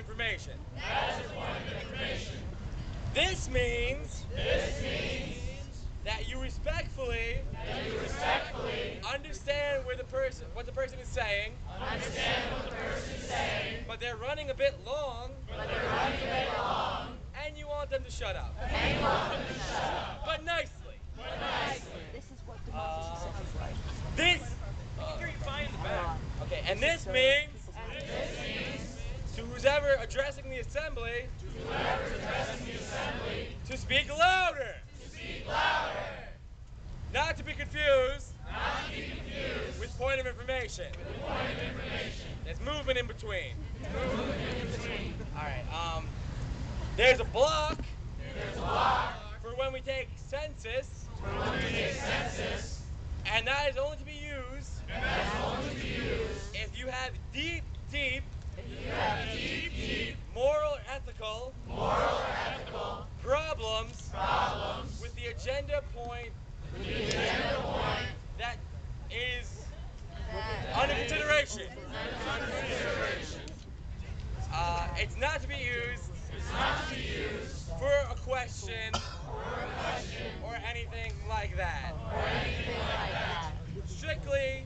information. This means that you respectfully understand what the person is saying, but they're running a bit long, and you want them to shut up. But nicely. This is what democracy sounds like. This. Okay, and this means to who's ever addressing the assembly to speak louder. Not to be confused with point of information. There's movement in between. Alright, there's a block for when we take census, and that is only to be used if you have deep moral or ethical problems with the agenda point that is under consideration. It's not to be used for a question or anything like that. Strictly